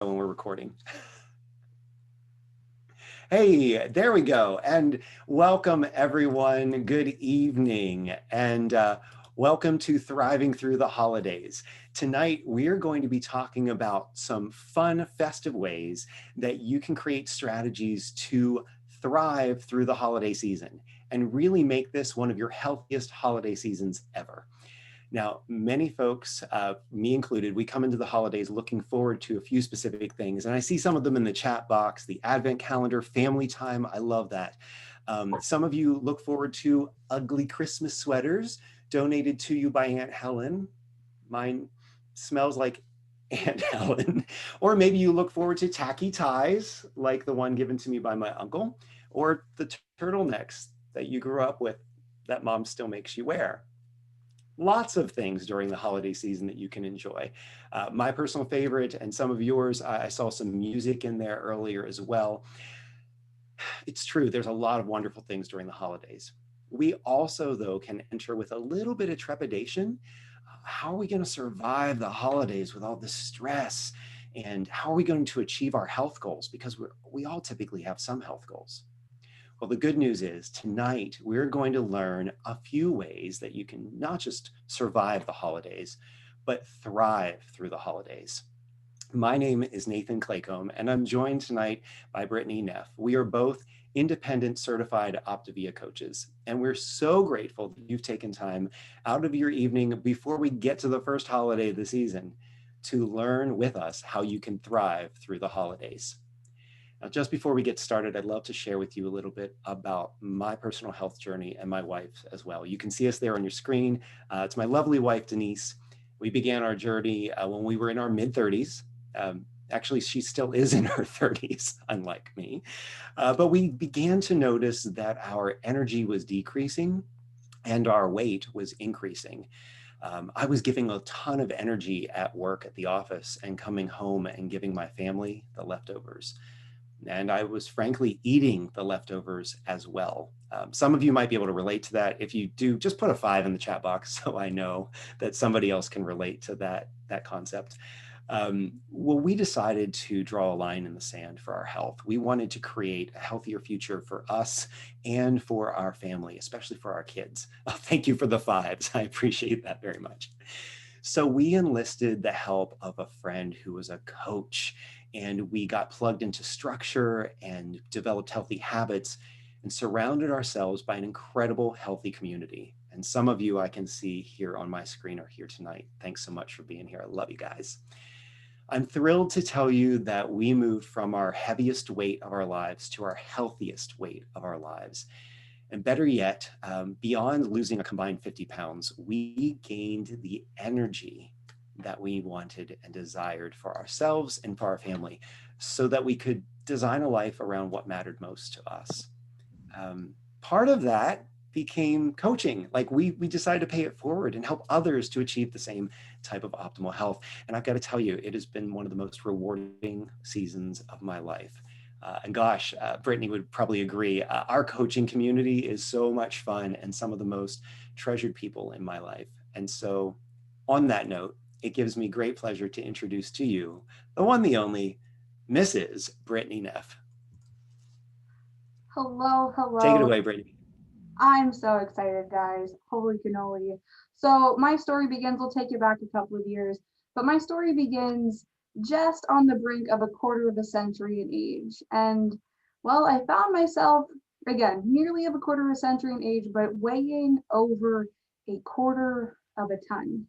when we're recording. Hey, there we go. And welcome, everyone. Good evening. And welcome to Thriving Through the Holidays. Tonight, we're going to be talking about some fun, festive ways that you can create strategies to thrive through the holiday season and really make this one of your healthiest holiday seasons ever. Now, many folks, me included, we come into the holidays looking forward to a few specific things. And I see some of them in the chat box, the advent calendar, family time. I love that. Some of you look forward to ugly Christmas sweaters donated to you by Aunt Helen. Mine smells like Aunt Helen. Or maybe you look forward to tacky ties like the one given to me by my uncle, or the turtlenecks that you grew up with that mom still makes you wear. Lots of things during the holiday season that you can enjoy. My personal favorite, and some of yours, I saw some music in there earlier as well. It's true, there's a lot of wonderful things during the holidays. We also, though, can enter with a little bit of trepidation. How are we going to survive the holidays with all this stress? And how are we going to achieve our health goals? Because we all typically have some health goals. Well, the good news is tonight we're going to learn a few ways that you can not just survive the holidays, but thrive through the holidays. My name is Nathan Claycomb, and I'm joined tonight by Brittany Neff. We are both independent certified Optavia coaches, and we're so grateful that you've taken time out of your evening before we get to the first holiday of the season to learn with us how you can thrive through the holidays. Now, just before we get started, I'd love to share with you a little bit about my personal health journey and my wife as well. You can see us there on your screen. It's my lovely wife, Denise. We began our journey when we were in our mid-30s. Actually, she still is in her 30s, unlike me. But we began to notice that our energy was decreasing and our weight was increasing. I was giving a ton of energy at work at the office and coming home and giving my family the leftovers. And I was frankly eating the leftovers as well. Some of you might be able to relate to that. If you do, just put a 5 in the chat box so I know that somebody else can relate to that concept. Well, we decided to draw a line in the sand for our health. We wanted to create a healthier future for us and for our family, especially for our kids. Oh, thank you for the 5s. I appreciate that very much. So we enlisted the help of a friend who was a coach, and we got plugged into structure and developed healthy habits and surrounded ourselves by an incredible healthy community. And some of you I can see here on my screen are here tonight. Thanks so much for being here. I love you guys. I'm thrilled to tell you that we moved from our heaviest weight of our lives to our healthiest weight of our lives. And better yet, beyond losing a combined 50 pounds, we gained the energy that we wanted and desired for ourselves and for our family so that we could design a life around what mattered most to us. Part of that became coaching. Like we decided to pay it forward and help others to achieve the same type of optimal health. And I've got to tell you, it has been one of the most rewarding seasons of my life. And gosh, Brittany would probably agree. Our coaching community is so much fun and some of the most treasured people in my life. And so, on that note, it gives me great pleasure to introduce to you the one, the only, Mrs. Brittany Neff. Hello, Take it hello. away, Brittany. I'm so excited, guys. Holy cannoli. So, my story begins, we'll take you back a couple of years, but my story begins just on the brink of a quarter of a century in age. And, well, I found myself, again, nearly of a quarter of a century in age, but weighing over a quarter of a ton.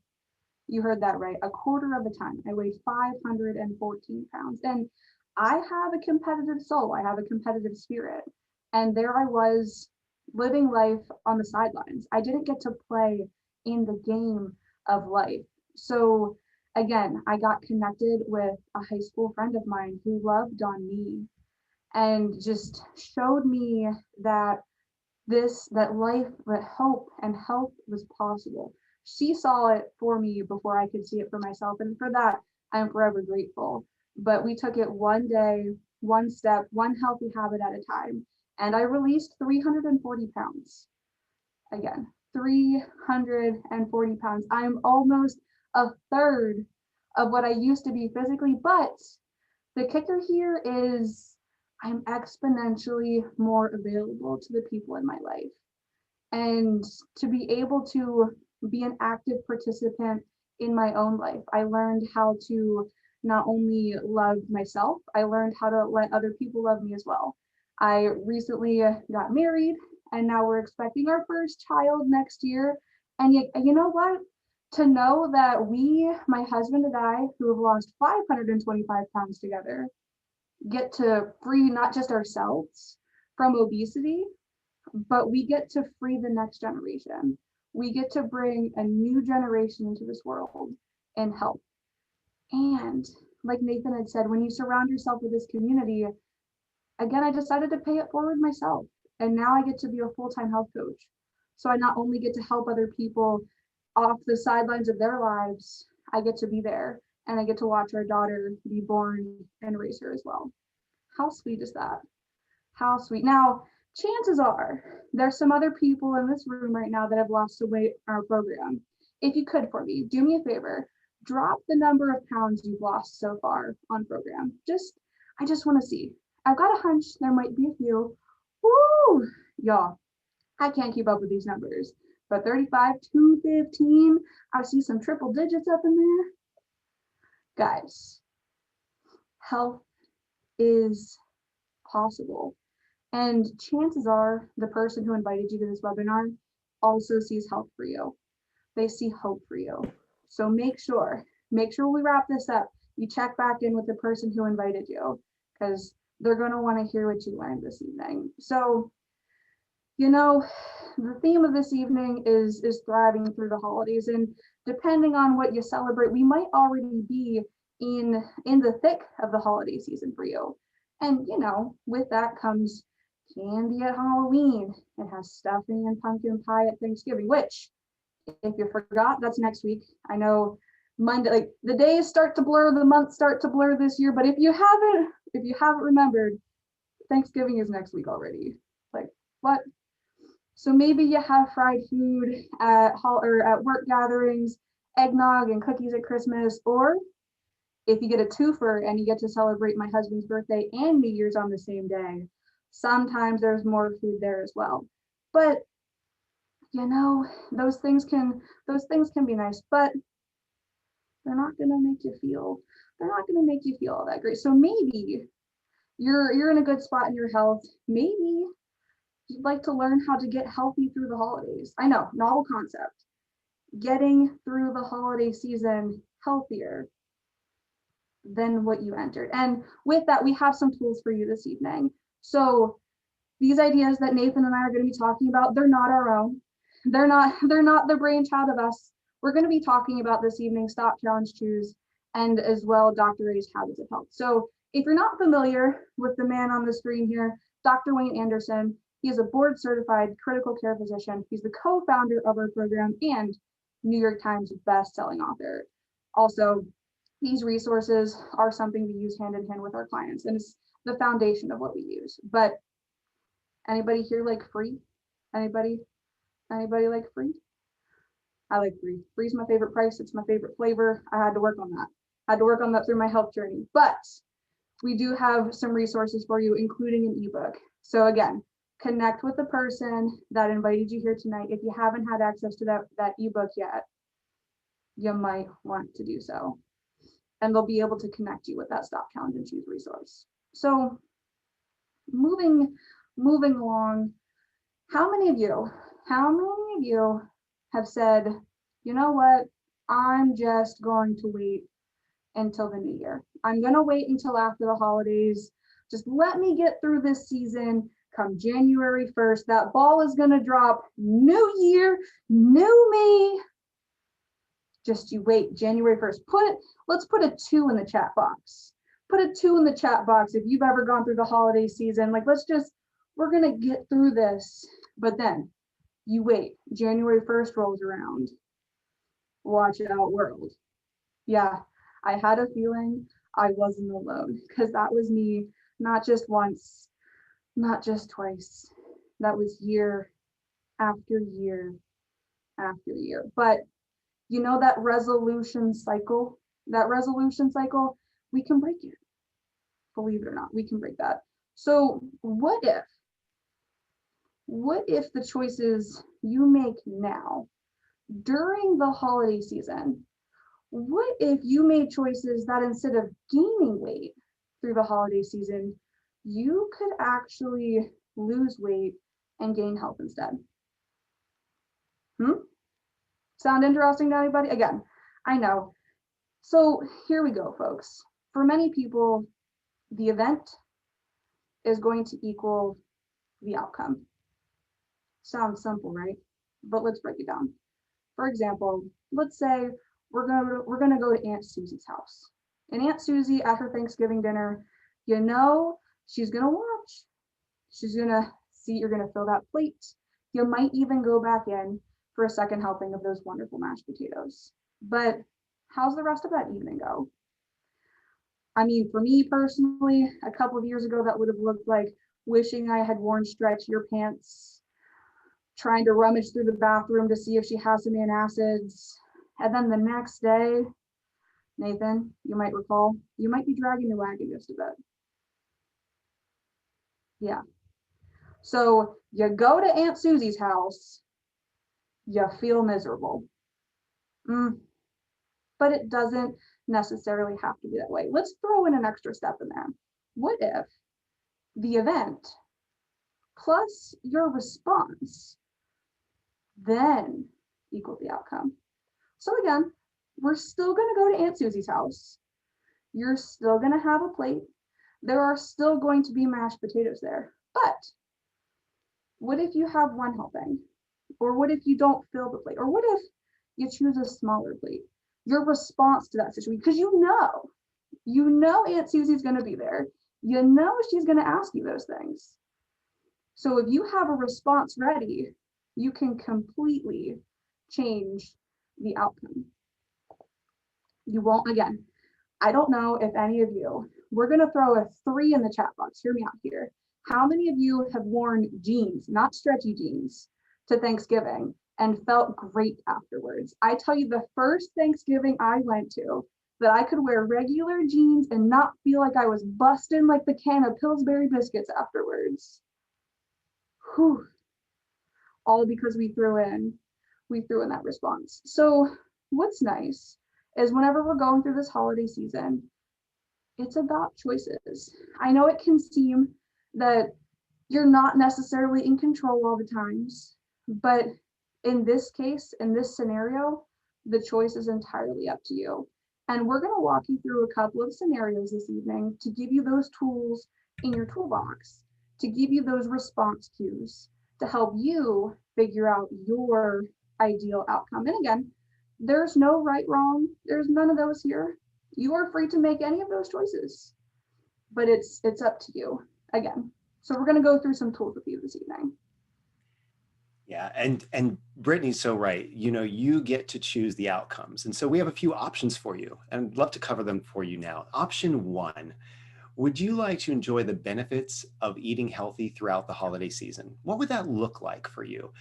You heard that right, a quarter of a ton. I weighed 514 pounds. And I have a competitive soul, I have a competitive spirit. And there I was living life on the sidelines. I didn't get to play in the game of life. So, again, I got connected with a high school friend of mine who loved on me and just showed me that that life, that hope and health was possible. She saw it for me before I could see it for myself, and for that I'm forever grateful. But we took it one day, one step, one healthy habit at a time, and I released 340 pounds. Again, 340 pounds. I'm almost a third of what I used to be physically, but The kicker here is I'm exponentially more available to the people in my life. And to be able to be an active participant in my own life, I learned how to not only love myself, I learned how to let other people love me as well. I recently got married, and now we're expecting our first child next year. And you know what? To know that we, my husband and I, who have lost 525 pounds together, get to free not just ourselves from obesity, but we get to free the next generation. We get to bring a new generation into this world and help. And like Nathan had said, when you surround yourself with this community, again, I decided to pay it forward myself. And now I get to be a full-time health coach. So I not only get to help other people off the sidelines of their lives, I get to be there and I get to watch our daughter be born and raise her as well. How sweet is that? How sweet. Now, chances are there's some other people in this room right now that have lost some weight in our program. If you could for me, do me a favor, drop the number of pounds you've lost so far on program. I just want to see. I've got a hunch there might be a few. Woo, y'all, I can't keep up with these numbers. But 35 to 15, I see some triple digits up in there. Guys, health is possible. And chances are the person who invited you to this webinar also sees health for you. They see hope for you. So make sure we wrap this up. You check back in with the person who invited you, because they're going to want to hear what you learned this evening. So, you know, the theme of this evening is thriving through the holidays. And depending on what you celebrate, we might already be in the thick of the holiday season for you. And, you know, with that comes candy at Halloween. It has stuffing and pumpkin pie at Thanksgiving, which, if you forgot, that's next week. I know Monday, like the days start to blur, the months start to blur this year, but if you haven't remembered, Thanksgiving is next week already. Like, what? So maybe you have fried food at work gatherings, eggnog and cookies at Christmas, or if you get a twofer and you get to celebrate my husband's birthday and New Year's on the same day, sometimes there's more food there as well. But you know, those things can be nice, but they're not gonna make you feel all that great. So maybe you're in a good spot in your health. Maybe you'd like to learn how to get healthy through the holidays. I know, novel concept. Getting through the holiday season healthier than what you entered. And with that, we have some tools for you this evening. So these ideas that Nathan and I are going to be talking about, they're not our own. They're not the brainchild of us. We're going to be talking about this evening Stop, Challenge, Choose, and as well Dr. A's Habits of Health. So if you're not familiar with the man on the screen here, Dr. Wayne Anderson, he is a board certified critical care physician. He's the co-founder of our program and New York Times best-selling author. Also, these resources are something we use hand in hand with our clients, and it's the foundation of what we use. But anybody here like free? Anybody like free? I like free. Free's my favorite price. It's my favorite flavor. I had to work on that. I had to work on that through my health journey. But we do have some resources for you, including an ebook. So again, connect with the person that invited you here tonight. If you haven't had access to that ebook yet, you might want to do so. And they'll be able to connect you with that Stop, Challenge, and Choose resource. So moving along, how many of you have said, you know what, I'm just going to wait until the new year. I'm going to wait until after the holidays. Just let me get through this season. Come January 1st, that ball is going to drop. New year, new me. Just you wait, January 1st. Let's put a 2 in the chat box. Put a 2 in the chat box if you've ever gone through the holiday season. Like, we're going to get through this. But then you wait, January 1st rolls around. Watch out, world. Yeah, I had a feeling I wasn't alone, because that was me, not just once, not just twice. That was year after year after year. But you know, that resolution cycle, we can break it. Believe it or not, we can break that. So what if the choices you make now during the holiday season, what if you made choices that instead of gaining weight through the holiday season, you could actually lose weight and gain health instead? Sound interesting to anybody? Again, I know. So here we go, folks. For many people, the event is going to equal the outcome. Sounds simple, right? But let's break it down. For example, let's say we're gonna go to Aunt Susie's house. And Aunt Susie at her Thanksgiving dinner, she's gonna watch. She's gonna see you're gonna fill that plate. You might even go back in for a second helping of those wonderful mashed potatoes. But how's the rest of that evening go? I mean, for me personally, a couple of years ago, that would have looked like wishing I had worn stretchier pants, trying to rummage through the bathroom to see if she has some antacids. And then the next day, Nathan, you might recall, you might be dragging the wagon just a bit. Yeah. So you go to Aunt Susie's house, you feel miserable. But it doesn't necessarily have to be that way. Let's throw in an extra step in there. What if the event plus your response then equal the outcome? So again, we're still going to go to Aunt Susie's house. You're still going to have a plate. There are still going to be mashed potatoes there. But what if you have one helping? Or what if you don't fill the plate? Or what if you choose a smaller plate? Your response to that situation, because you know Aunt Susie's going to be there. You know she's going to ask you those things. So if you have a response ready, you can completely change the outcome. You won't, again, I don't know if any of you, we're going to throw a 3 in the chat box. Hear me out here. How many of you have worn jeans, not stretchy jeans, to Thanksgiving and felt great afterwards? I tell you, the first Thanksgiving I went to, that I could wear regular jeans and not feel like I was busting like the can of Pillsbury biscuits afterwards. Whew. All because we threw in that response. So what's nice is whenever we're going through this holiday season, it's about choices. I know it can seem that you're not necessarily in control all the times, but in this case, in this scenario, the choice is entirely up to you. And we're going to walk you through a couple of scenarios this evening to give you those tools in your toolbox, to give you those response cues, to help you figure out your ideal outcome. And again, there's no right, wrong. There's none of those here. You are free to make any of those choices, but it's up to you again. So we're going to go through some tools with you this evening. Yeah, and Brittany's so right. You get to choose the outcomes. And so we have a few options for you, and I'd love to cover them for you now. Option 1, would you like to enjoy the benefits of eating healthy throughout the holiday season? What would that look like for you?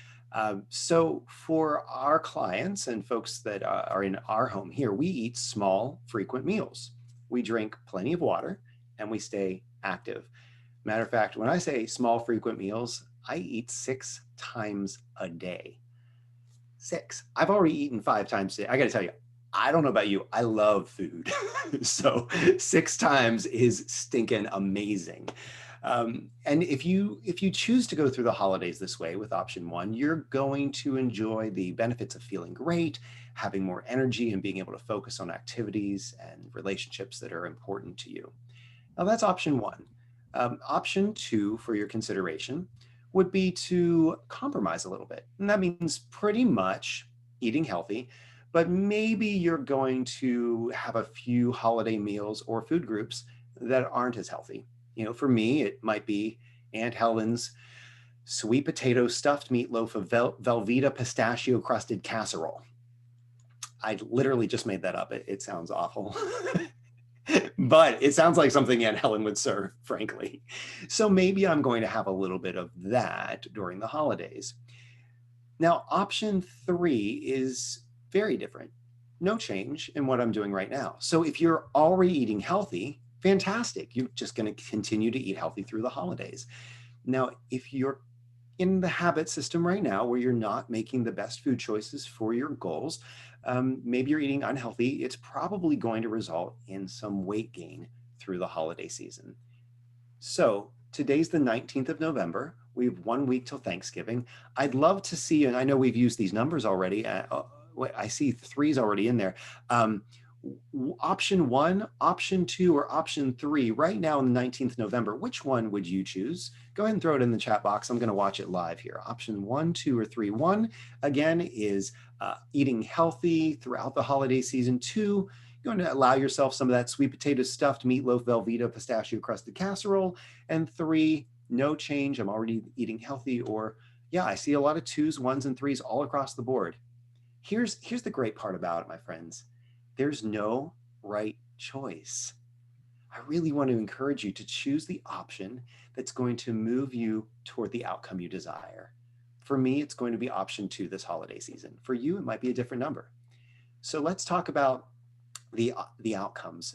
So for our clients and folks that are in our home here, we eat small, frequent meals. We drink plenty of water and we stay active. Matter of fact, when I say small, frequent meals, I eat 6 times a day. 6. I've already eaten 5 times today. I got to tell you, I don't know about you. I love food. So 6 times is stinking amazing. And if you choose to go through the holidays this way with option 1, you're going to enjoy the benefits of feeling great, having more energy, and being able to focus on activities and relationships that are important to you. Now that's option 1. Option 2 for your consideration would be to compromise a little bit. And that means pretty much eating healthy, but maybe you're going to have a few holiday meals or food groups that aren't as healthy. For me, it might be Aunt Helen's sweet potato stuffed meatloaf of Velveeta pistachio crusted casserole. I literally just made that up. It sounds awful. But it sounds like something Aunt Helen would serve, frankly. So maybe I'm going to have a little bit of that during the holidays. Now, option 3 is very different. No change in what I'm doing right now. So if you're already eating healthy, fantastic. You're just going to continue to eat healthy through the holidays. Now, if you're in the habit system right now where you're not making the best food choices for your goals, maybe you're eating unhealthy, it's probably going to result in some weight gain through the holiday season. So today's the 19th of November. We have 1 week till Thanksgiving. I'd love to see, and I know we've used these numbers already. I see threes already in there. Option one, option two, or option three, right now on the 19th November, which one would you choose? Go ahead and throw it in the chat box. I'm going to watch it live here. Option one, two, or three. One, again, is eating healthy throughout the holiday season. Two, you're going to allow yourself some of that sweet potato stuffed meatloaf Velveeta pistachio crusted casserole. And three, no change. I'm already eating healthy. Or yeah, I see a lot of twos, ones, and threes all across the board. Here's the great part about it, my friends. There's no right choice. I really want to encourage you to choose the option that's going to move you toward the outcome you desire. For me, it's going to be option two this holiday season. For you, it might be a different number. So let's talk about the outcomes.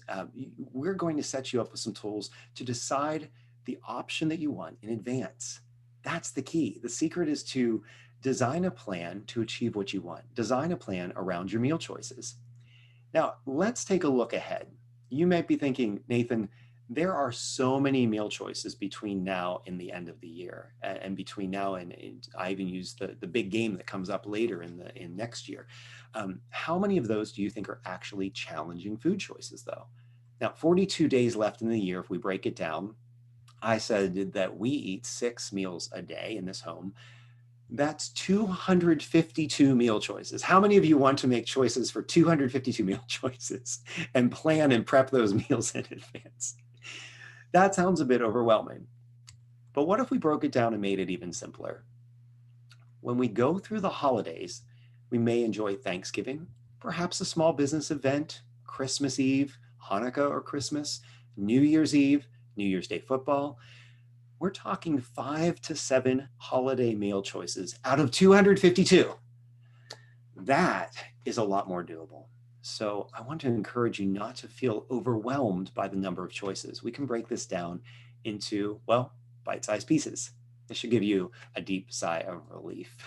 We're going to set you up with some tools to decide the option that you want in advance. That's the key. The secret is to design a plan to achieve what you want. Design a plan around your meal choices. Now, let's take a look ahead. You might be thinking, Nathan, there are so many meal choices between now and the end of the year, and between now and I even use the big game that comes up later in next year. How many of those do you think are actually challenging food choices, though? Now, 42 days left in the year. If we break it down, I said that we eat 6 meals a day in this home. That's 252 meal choices. How many of you want to make choices for 252 meal choices and plan and prep those meals in advance? That sounds a bit overwhelming. But what if we broke it down and made it even simpler? When we go through the holidays, we may enjoy Thanksgiving, perhaps a small business event, Christmas Eve, Hanukkah or Christmas, New Year's Eve, New Year's Day football. We're talking 5 to 7 holiday meal choices out of 252. That is a lot more doable. So I want to encourage you not to feel overwhelmed by the number of choices. We can break this down into, well, bite-sized pieces. This should give you a deep sigh of relief.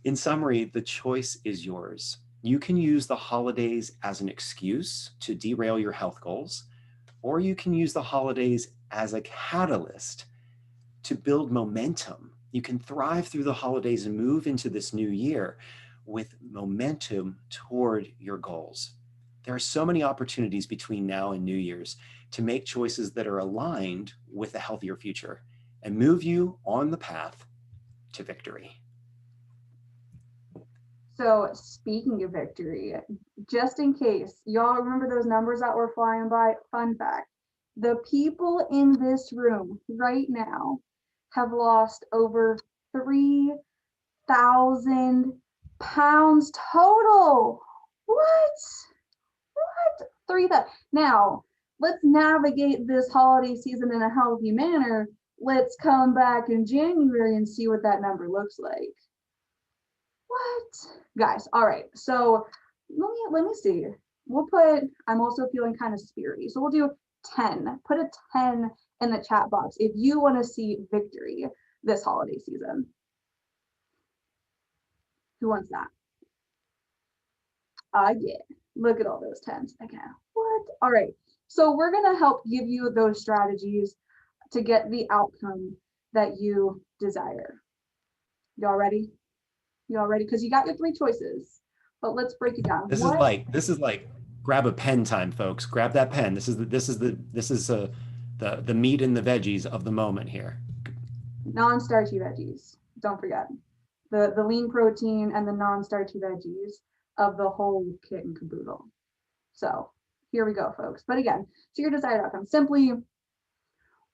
In summary, the choice is yours. You can use the holidays as an excuse to derail your health goals, or you can use the holidays as a catalyst to build momentum. You can thrive through the holidays and move into this new year with momentum toward your goals. There are so many opportunities between now and New Year's to make choices that are aligned with a healthier future and move you on the path to victory. So speaking of victory, just in case y'all remember those numbers that were flying by, fun fact, the people in this room right now have lost over 3,000 pounds total. What? 3,000. Now, let's navigate this holiday season in a healthy manner. Let's come back in January and see what that number looks like. What? Guys, all right. So let me see. We'll put, I'm also feeling kind of spirity. So we'll do 10. Put a 10 in the chat box if you want to see victory this holiday season. Who wants that? Yeah. Look at all those 10s. Okay. What? All right. So we're going to help give you those strategies to get the outcome that you desire. Y'all ready? Y'all ready? Because you got your 3 choices, but let's break it down. This is like grab a pen time, folks. Grab that pen. This is the meat and the veggies of the moment here. Non-starchy veggies. Don't forget the lean protein and the non-starchy veggies of the whole kit and caboodle. So here we go, folks. But again, so your desired outcome, simply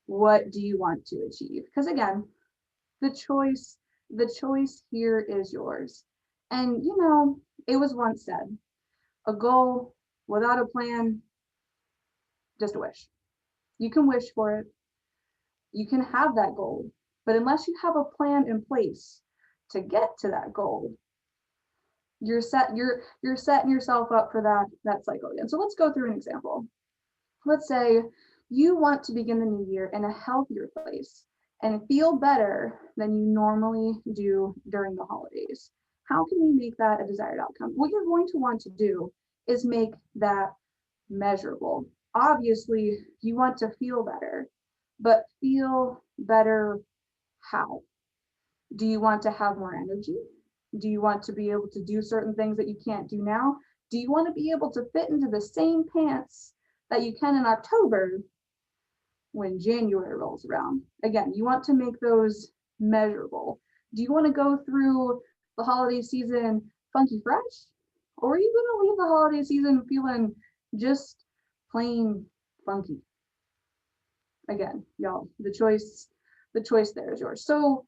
what do you want to achieve? Because again, the choice here is yours. And you know, it was once said, a goal without a plan, just a wish. You can wish for it. You can have that goal, but unless you have a plan in place to get to that goal, you're setting yourself up for that cycle again. So let's go through an example. let's say you want to begin the new year in a healthier place and feel better than you normally do during the holidays. How can we make that a desired outcome? What you're going to want to do is make that measurable. Obviously, you want to feel better, but feel better how? Do you want to have more energy? Do you want to be able to do certain things that you can't do now? Do you want to be able to fit into the same pants that you can in October when January rolls around? Again, you want to make those measurable. Do you want to go through the holiday season funky fresh? Or are you going to leave the holiday season feeling just plain funky? Again, y'all, the choice there is yours. So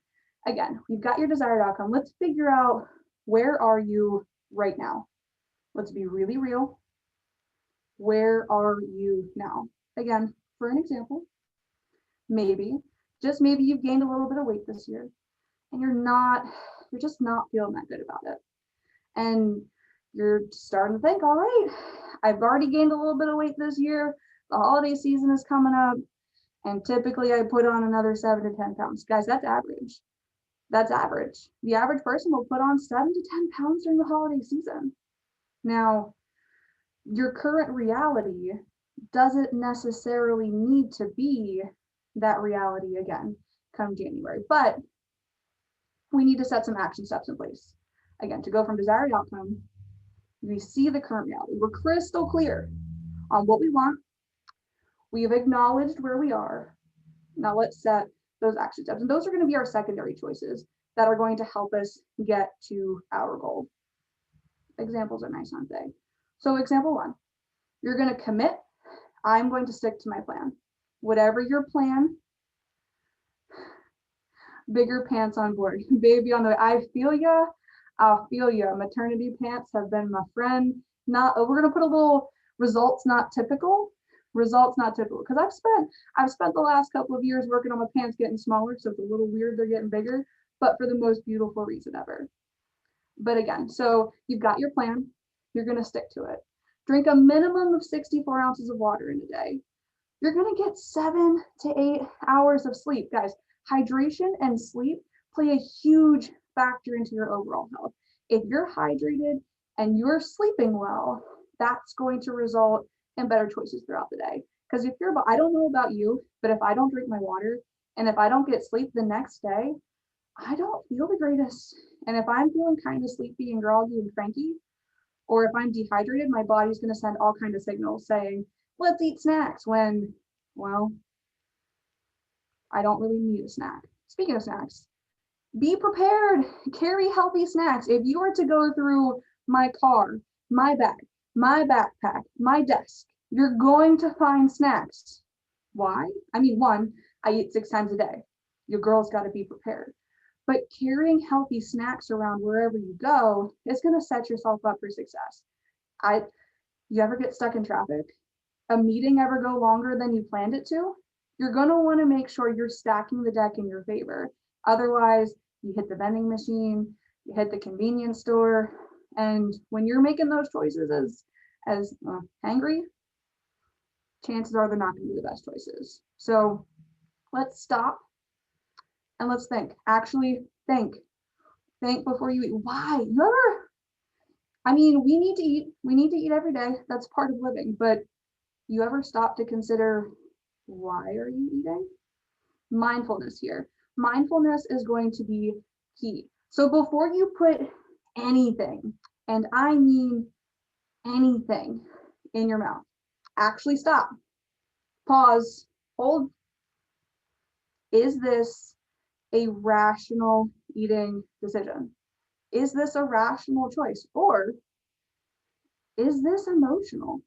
again, you've got your desired outcome. Let's figure out, where are you right now? Let's be really real. Where are you now? Again, for an example, maybe, just maybe you've gained a little bit of weight this year and you're just not feeling that good about it. And you're starting to think, all right, I've already gained a little bit of weight this year. The holiday season is coming up. And typically I put on another 7 to 10 pounds. Guys, that's average. That's average. The average person will put on 7 to 10 pounds during the holiday season. Now, your current reality doesn't necessarily need to be that reality again come January, but we need to set some action steps in place. Again, to go from desired outcome, we see the current reality. We're crystal clear on what we want. We have acknowledged where we are. Now let's set those action steps. And those are going to be our secondary choices that are going to help us get to our goal. Examples are nice, aren't they? So example 1, you're going to commit. I'm going to stick to my plan. Whatever your plan, bigger pants on board. Baby on the way. I feel ya. I'll feel ya. Maternity pants have been my friend. We're going to put a little results not typical. Results not typical, because I've spent the last couple of years working on my pants getting smaller, so it's a little weird they're getting bigger, but for the most beautiful reason ever. But again, so you've got your plan, you're going to stick to it. Drink a minimum of 64 ounces of water in a day. You're going to get 7 to 8 hours of sleep. Guys, hydration and sleep play a huge factor into your overall health. If you're hydrated and you're sleeping well, that's going to result and better choices throughout the day. Because I don't know about you, but if I don't drink my water and if I don't get sleep the next day, I don't feel the greatest. And if I'm feeling kind of sleepy and groggy and cranky, or if I'm dehydrated, my body's going to send all kinds of signals saying, let's eat snacks, when, well, I don't really need a snack. Speaking of snacks, be prepared, carry healthy snacks. If you were to go through my car, my bag, my backpack, my desk, you're going to find snacks. Why? I mean, 1, I eat 6 times a day. Your girl's got to be prepared. But carrying healthy snacks around wherever you go is going to set yourself up for success. You ever get stuck in traffic? A meeting ever go longer than you planned it to? You're going to want to make sure you're stacking the deck in your favor. Otherwise, you hit the vending machine, you hit the convenience store, and when you're making those choices as hangry, chances are they're not going to be the best choices. So let's stop and let's think. Actually think before you eat. Why? I mean, we need to eat every day. That's part of living, but you ever stop to consider, why are you eating? Mindfulness here. Mindfulness is going to be key. So before you put anything, and I mean anything, in your mouth, actually stop, pause, hold. Is this a rational eating decision? Is this a rational choice? Or is this emotional?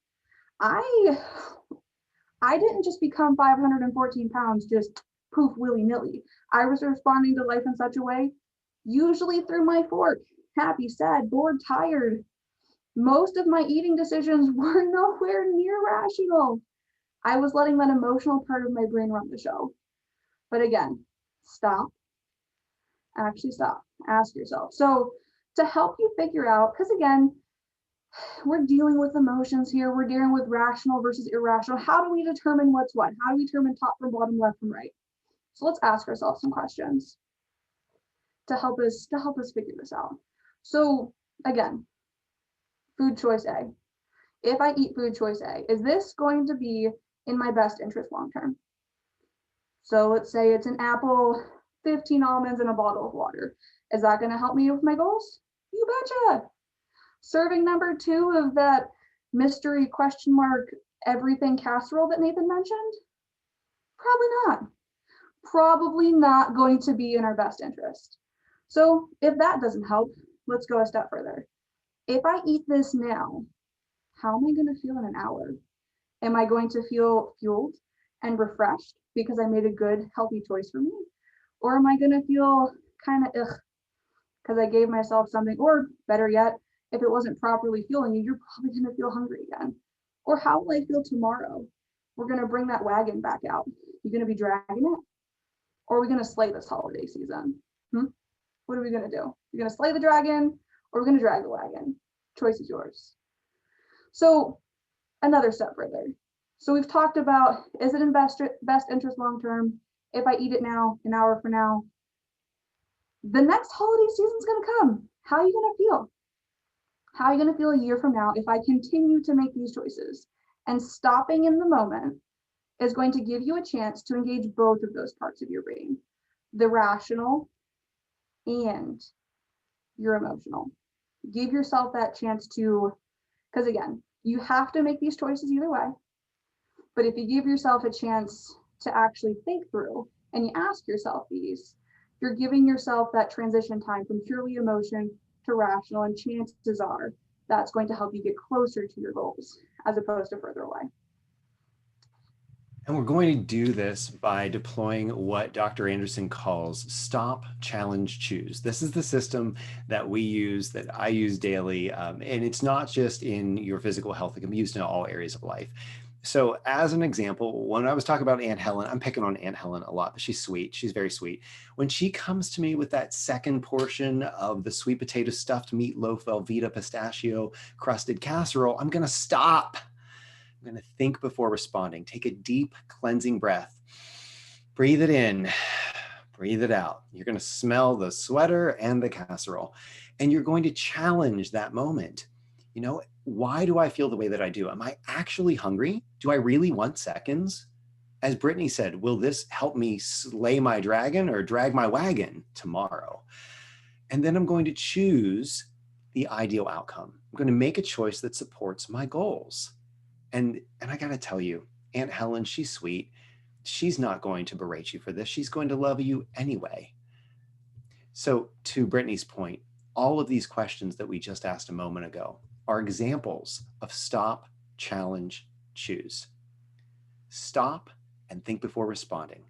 I didn't just become 514 pounds just poof willy-nilly. I was responding to life in such a way, usually through my fork, happy, sad, bored, tired. Most of my eating decisions were nowhere near rational. I was letting that emotional part of my brain run the show. But again, stop. Actually stop. Ask yourself. So to help you figure out, because again, we're dealing with emotions here. We're dealing with rational versus irrational. How do we determine what's what? How do we determine top from bottom, left from right? So let's ask ourselves some questions to help us figure this out. So again, food choice A. If I eat food choice A, is this going to be in my best interest long term? So let's say it's an apple, 15 almonds, and a bottle of water. Is that going to help me with my goals? You betcha. Serving number 2 of that mystery question mark everything casserole that Nathan mentioned? Probably not. Probably not going to be in our best interest. So if that doesn't help, let's go a step further. If I eat this now, how am I going to feel in an hour? Am I going to feel fueled and refreshed because I made a good, healthy choice for me? Or am I going to feel kind of ugh because I gave myself something? Or better yet, if it wasn't properly fueling you, you're probably going to feel hungry again. Or how will I feel tomorrow? We're going to bring that wagon back out. You're going to be dragging it? Or are we going to slay this holiday season? What are we going to do? You're going to slay the dragon or we're going to drag the wagon? Choice is yours. So another step further. So we've talked about, is it in best interest long term? If I eat it now, an hour from now, the next holiday season's going to come. How are you going to feel? How are you going to feel a year from now if I continue to make these choices? And stopping in the moment is going to give you a chance to engage both of those parts of your brain, the rational and your emotional. Give yourself that chance to, because again, you have to make these choices either way. But if you give yourself a chance to actually think through and you ask yourself these, you're giving yourself that transition time from purely emotion to rational, and chances are that's going to help you get closer to your goals as opposed to further away. And we're going to do this by deploying what Dr. Anderson calls stop, challenge, choose. This is the system that we use, that I use daily. And it's not just in your physical health, it can be used in all areas of life. So as an example, when I was talking about Aunt Helen, I'm picking on Aunt Helen a lot, but she's sweet. She's very sweet. When she comes to me with that second portion of the sweet potato stuffed meatloaf, Velveeta pistachio crusted casserole, I'm going to stop. I'm going to think before responding. Take a deep cleansing breath. Breathe it in, breathe it out. You're going to smell the sweater and the casserole, and you're going to challenge that moment. You know, why do I feel the way that I do? Am I actually hungry? Do I really want seconds? As Brittany said, will this help me slay my dragon or drag my wagon tomorrow? And then I'm going to choose the ideal outcome. I'm going to make a choice that supports my goals. And I got to tell you, Aunt Helen, she's sweet. She's not going to berate you for this. She's going to love you anyway. So to Brittany's point, all of these questions that we just asked a moment ago are examples of stop, challenge, choose. Stop and think before responding.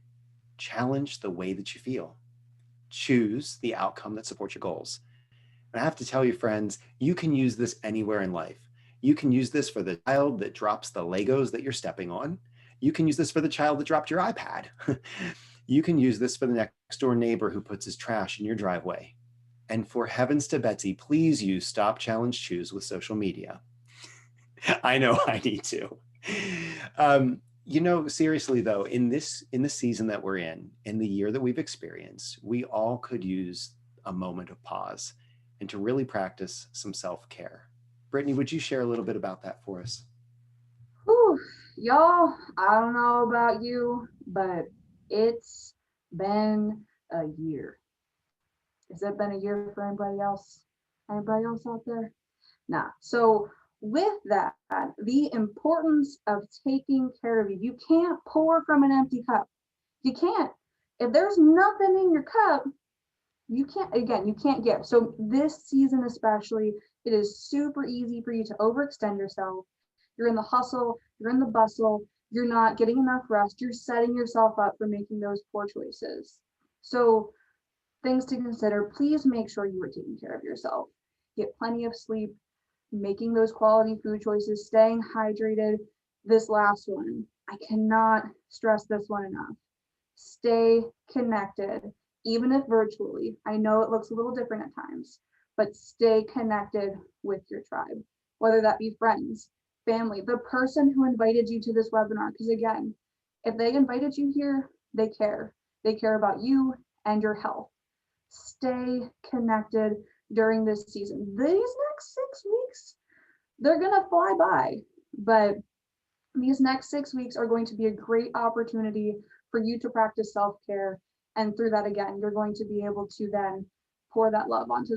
Challenge the way that you feel. Choose the outcome that supports your goals. And I have to tell you, friends, you can use this anywhere in life. You can use this for the child that drops the Legos that you're stepping on. You can use this for the child that dropped your iPad. You can use this for the next door neighbor who puts his trash in your driveway. And for heavens to Betsy, please use stop, challenge, choose with social media. I know I need to. You know, seriously though, in the season that we're in the year that we've experienced, we all could use a moment of pause and to really practice some self-care. Brittany, would you share a little bit about that for us? Whew, y'all, I don't know about you, but it's been a year. Has it been a year for anybody else? Anybody else out there? Nah. So with that, the importance of taking care of you. You can't pour from an empty cup. You can't. If there's nothing in your cup, you can't give. So this season especially, it is super easy for you to overextend yourself. You're in the hustle, you're in the bustle, you're not getting enough rest, you're setting yourself up for making those poor choices. So things to consider, please make sure you are taking care of yourself. Get plenty of sleep, making those quality food choices, staying hydrated. This last one, I cannot stress this one enough. Stay connected, even if virtually. I know it looks a little different at times, but stay connected with your tribe. whether that be friends, family, the person who invited you to this webinar. Because again, if they invited you here, they care. They care about you and your health. Stay connected during this season. These next 6 weeks, they're gonna fly by, but these next 6 weeks are going to be a great opportunity for you to practice self-care. And through that, again, you're going to be able to then pour that love onto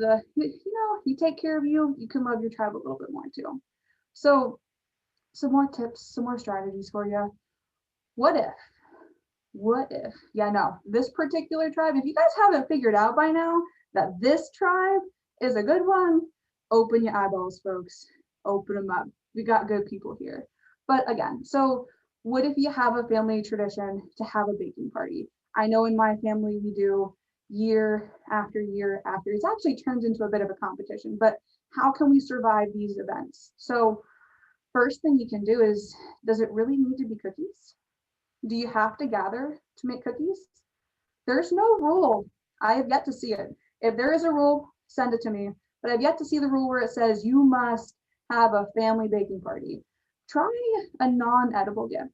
you take care of you, you can love your tribe a little bit more too. So some more tips, some more strategies for you. What if, yeah, no, this particular tribe, if you guys haven't figured out by now that this tribe is a good one, open your eyeballs, folks, open them up. We got good people here. But again, so what if you have a family tradition to have a baking party? I know in my family we do year after year after. It's actually turned into a bit of a competition, but how can we survive these events? So first thing you can do is, does it really need to be cookies? Do you have to gather to make cookies? There's no rule. I have yet to see it. If there is a rule, send it to me. But I've yet to see the rule where it says you must have a family baking party. Try a non-edible gift.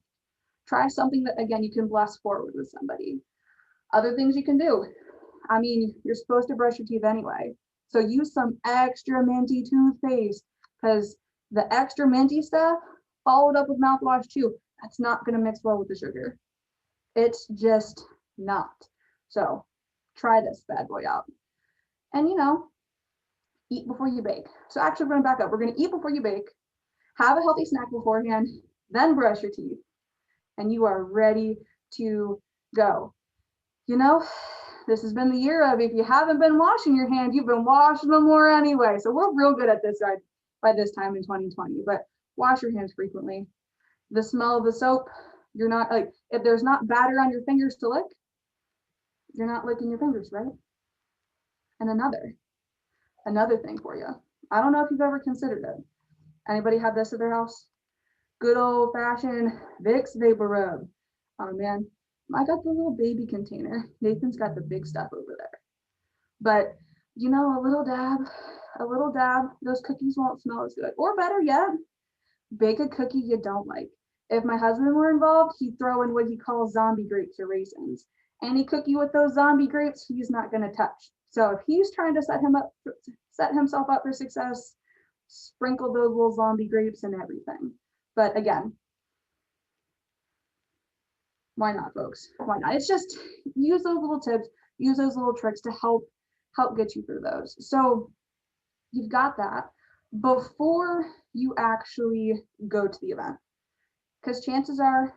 Try something that, again, you can bless forward with somebody. Other things you can do. I mean, you're supposed to brush your teeth anyway. So use some extra minty toothpaste, because the extra minty stuff followed up with mouthwash too, that's not going to mix well with the sugar. It's just not. So try this bad boy out. And eat before you bake. So actually, we're going to back up. We're going to eat before you bake, have a healthy snack beforehand, then brush your teeth, and you are ready to go. This has been the year of, if you haven't been washing your hands, you've been washing them more anyway. So we're real good at this by this time in 2020, but wash your hands frequently. The smell of the soap, you're not like, if there's not batter on your fingers to lick, you're not licking your fingers, right? And another thing for you. I don't know if you've ever considered it. Anybody have this at their house? Good old fashioned Vicks Vapor Rub. Oh man, I got the little baby container. Nathan's got the big stuff over there. But a little dab, those cookies won't smell as good. Or better yet, bake a cookie you don't like. If my husband were involved, he'd throw in what he calls zombie grapes or raisins. Any cookie with those zombie grapes, he's not going to touch. So if he's trying to set himself up for success, sprinkle those little zombie grapes and everything. But again, why not, folks? Why not? It's just use those little tips, use those little tricks to help get you through those. So you've got that before you actually go to the event. Because chances are,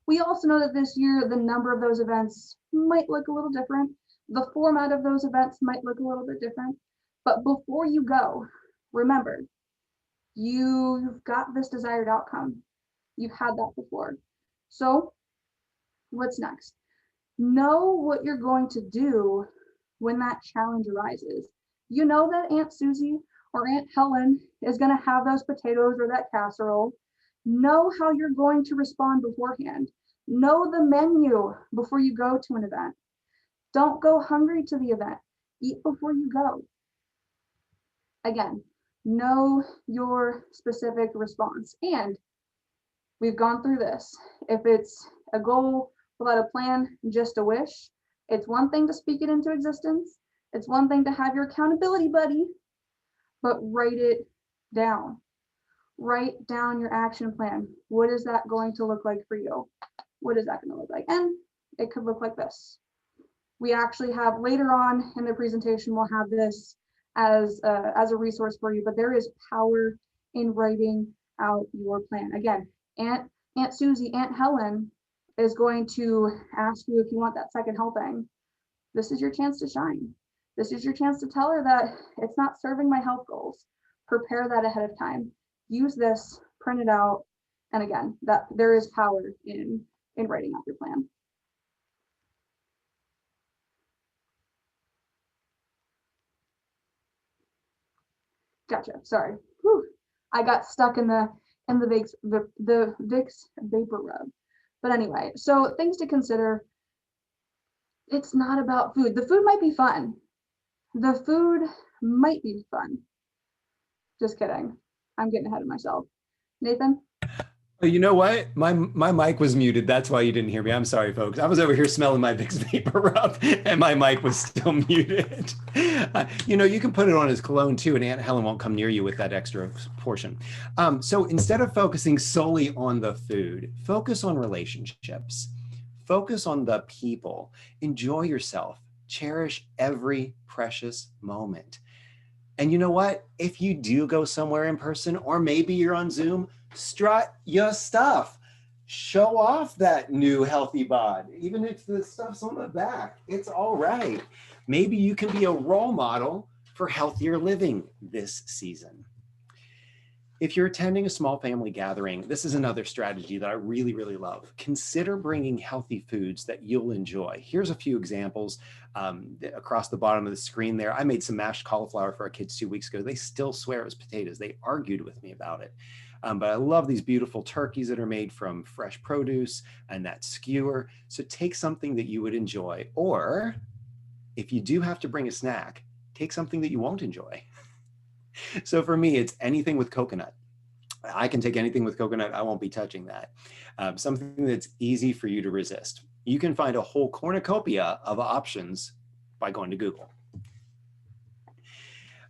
we also know that this year, the number of those events might look a little different. The format of those events might look a little bit different. But before you go, remember, you've got this desired outcome. You've had that before. So what's next? Know what you're going to do when that challenge arises. You know that Aunt Susie or Aunt Helen is going to have those potatoes or that casserole. Know how you're going to respond beforehand. Know the menu before you go to an event. Don't go hungry to the event. Eat before you go. Again, know your specific response. And we've gone through this. If it's a goal without a plan, just a wish, it's one thing to speak it into existence. It's one thing to have your accountability buddy, but write it down. Write down your action plan. What is that going to look like for you? What is that going to look like? And it could look like this. We actually have later on in the presentation, we'll have this as a resource for you, but there is power in writing out your plan. Again, Aunt Susie, Aunt Helen is going to ask you if you want that second helping. This is your chance to shine. This is your chance to tell her that it's not serving my health goals. Prepare that ahead of time. Use this, print it out, and again, that there is power in writing out your plan. Gotcha. Sorry. Whew. I got stuck in the Vicks Vapor Rub. But anyway, so things to consider. It's not about food. The food might be fun. The food might be fun. Just kidding. I'm getting ahead of myself. Nathan? Oh, you know what? My mic was muted. That's why you didn't hear me. I'm sorry, folks. I was over here smelling my Vicks Vapor Rub, and my mic was still muted. You can put it on as cologne too, and Aunt Helen won't come near you with that extra portion. So instead of focusing solely on the food, focus on relationships. Focus on the people. Enjoy yourself. Cherish every precious moment. And you know what? If you do go somewhere in person, or maybe you're on Zoom, strut your stuff. Show off that new healthy bod. Even if the stuff's on the back, it's all right. Maybe you can be a role model for healthier living this season. If you're attending a small family gathering, this is another strategy that I really, really love. Consider bringing healthy foods that you'll enjoy. Here's a few examples across the bottom of the screen there. I made some mashed cauliflower for our kids 2 weeks ago. They still swear it was potatoes. They argued with me about it. But I love these beautiful turkeys that are made from fresh produce and that skewer. So take something that you would enjoy, or if you do have to bring a snack, take something that you won't enjoy. So for me, it's anything with coconut. I can take anything with coconut. I won't be touching that. Something that's easy for you to resist. You can find a whole cornucopia of options by going to Google.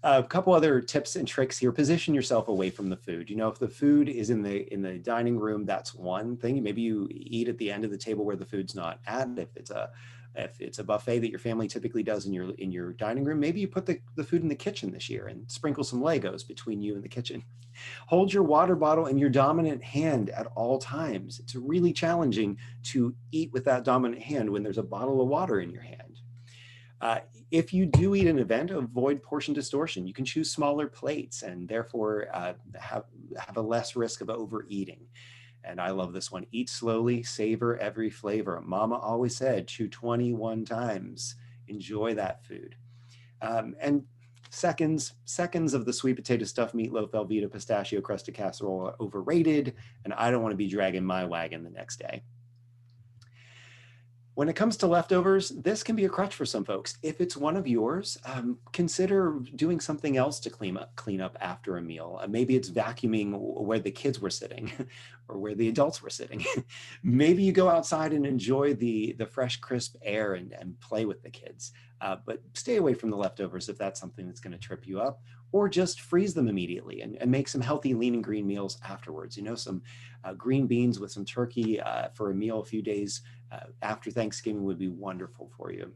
A couple other tips and tricks here. Position yourself away from the food. If the food is in the dining room, that's one thing. Maybe you eat at the end of the table where the food's not at. If it's a buffet that your family typically does in your dining room, maybe you put the food in the kitchen this year and sprinkle some Legos between you and the kitchen. Hold your water bottle in your dominant hand at all times. It's really challenging to eat with that dominant hand when there's a bottle of water in your hand. If you do eat an event, avoid portion distortion. You can choose smaller plates and therefore have a less risk of overeating. And I love this one. Eat slowly, savor every flavor. Mama always said, chew 21 times. Enjoy that food. And seconds of the sweet potato stuffed meatloaf, Velveeta, pistachio crusted casserole are overrated, and I don't want to be dragging my wagon the next day. When it comes to leftovers, this can be a crutch for some folks. If it's one of yours, consider doing something else to clean up after a meal. Maybe it's vacuuming where the kids were sitting or where the adults were sitting. Maybe you go outside and enjoy the fresh, crisp air and play with the kids. But stay away from the leftovers if that's something that's going to trip you up, or just freeze them immediately and make some healthy lean and green meals afterwards. Some green beans with some turkey for a meal a few days after Thanksgiving would be wonderful for you.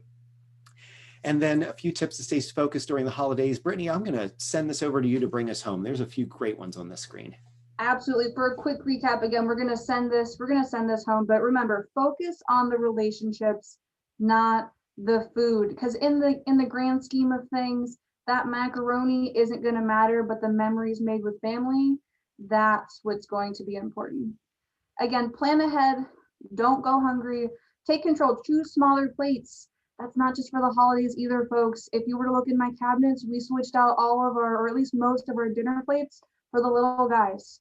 And then a few tips to stay focused during the holidays. Brittany, I'm going to send this over to you to bring us home. There's a few great ones on the screen. Absolutely. For a quick recap, again, we're going to send this home, but remember, focus on the relationships, not the food, because in the grand scheme of things, that macaroni isn't going to matter, but the memories made with family, that's what's going to be important. Again, plan ahead. Don't go hungry. Take control. Choose smaller plates. That's not just for the holidays either, folks. If you were to look in my cabinets, we switched out all of our, or at least most of our dinner plates for the little guys.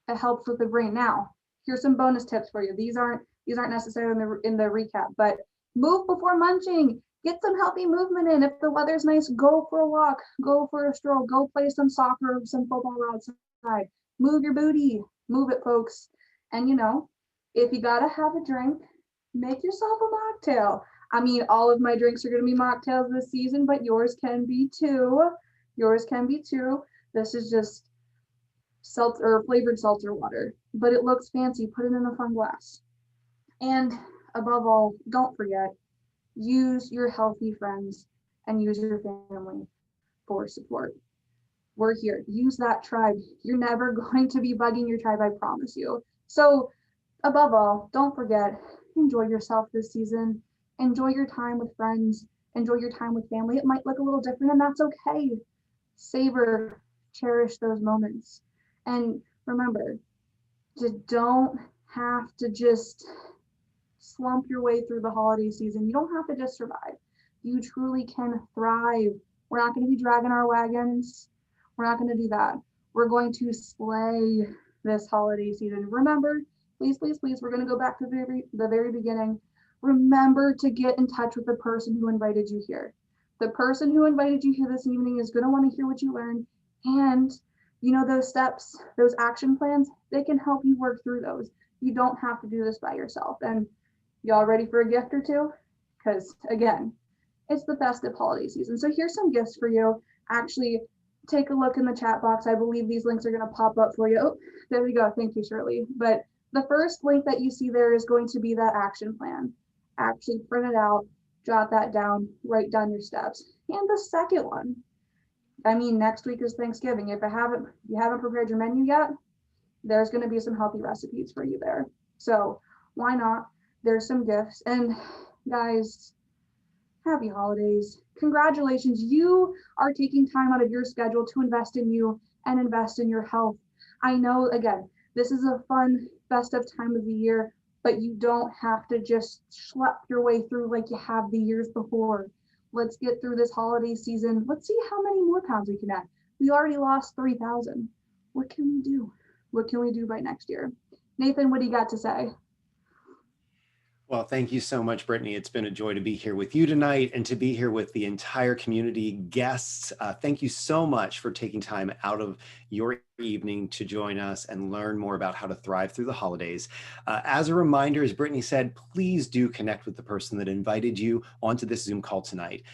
It helps with the brain. Now, here's some bonus tips for you. These aren't necessarily in the recap, but move before munching. Get some healthy movement in. If the weather's nice, go for a walk, go for a stroll, go play some soccer, some football outside. Move your booty. Move it, folks. And if you gotta have a drink, make yourself a mocktail. I mean, all of my drinks are gonna be mocktails this season, but yours can be too. This is just flavored seltzer water, but it looks fancy. Put it in a fun glass. And above all, don't forget, use your healthy friends and use your family for support. We're here. Use that tribe. You're never going to be bugging your tribe, I promise you. So above all, don't forget, enjoy yourself this season. Enjoy your time with friends. Enjoy your time with family. It might look a little different, and that's okay. Savor, cherish those moments. And remember, you don't have to just slump your way through the holiday season. You don't have to just survive. You truly can thrive. We're not going to be dragging our wagons. We're not going to do that. We're going to slay this holiday season. Remember, please, we're going to go back to the very beginning. Remember to get in touch with the person who invited you here. The person who invited you here this evening is going to want to hear what you learned, and You know, those steps, those action plans, they can help you work through those. You don't have to do this by yourself. And y'all ready for a gift or two? Because again, it's the festive holiday season. So here's some gifts for you. Actually, take a look in the chat box. I believe these links are going to pop up for you. Oh, there we go. Thank you, Shirley. But the first link that you see there is going to be that action plan. Actually print it out, jot that down, write down your steps. And the second one, I mean, next week is Thanksgiving. If you haven't prepared your menu yet, there's going to be some healthy recipes for you there. So why not? There's some gifts. And guys, happy holidays. Congratulations. You are taking time out of your schedule to invest in you and invest in your health. I know, again, this is a fun, festive time of the year, but you don't have to just schlep your way through like you have the years before. Let's get through this holiday season. Let's see how many more pounds we can add. We already lost 3,000. What can we do? What can we do by next year? Nathan, what do you got to say? Well, thank you so much, Brittany. It's been a joy to be here with you tonight and to be here with the entire community guests. Thank you so much for taking time out of your evening to join us and learn more about how to thrive through the holidays. As a reminder, as Brittany said, please do connect with the person that invited you onto this Zoom call tonight.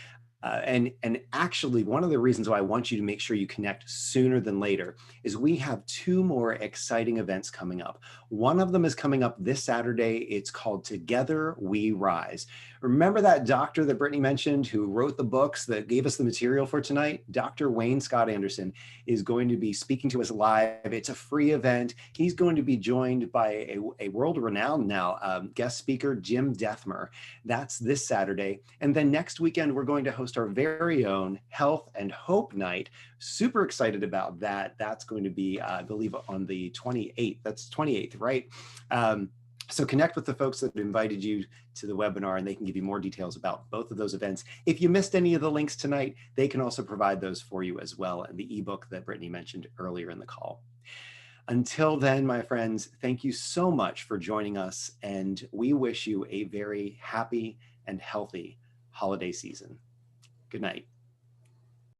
And actually, one of the reasons why I want you to make sure you connect sooner than later is we have two more exciting events coming up. One of them is coming up this Saturday. It's called Together We Rise. Remember that doctor that Brittany mentioned who wrote the books that gave us the material for tonight? Dr. Wayne Scott Anderson is going to be speaking to us live. It's a free event. He's going to be joined by a world-renowned now guest speaker, Jim Dethmer. That's this Saturday. And then next weekend, we're going to host our very own Health and Hope Night. Super excited about that. That's going to be, I believe, on the 28th. That's 28th, right? So connect with the folks that invited you to the webinar and they can give you more details about both of those events. If you missed any of the links tonight, they can also provide those for you as well in the ebook that Brittany mentioned earlier in the call. Until then, my friends, thank you so much for joining us, and we wish you a very happy and healthy holiday season. Good night.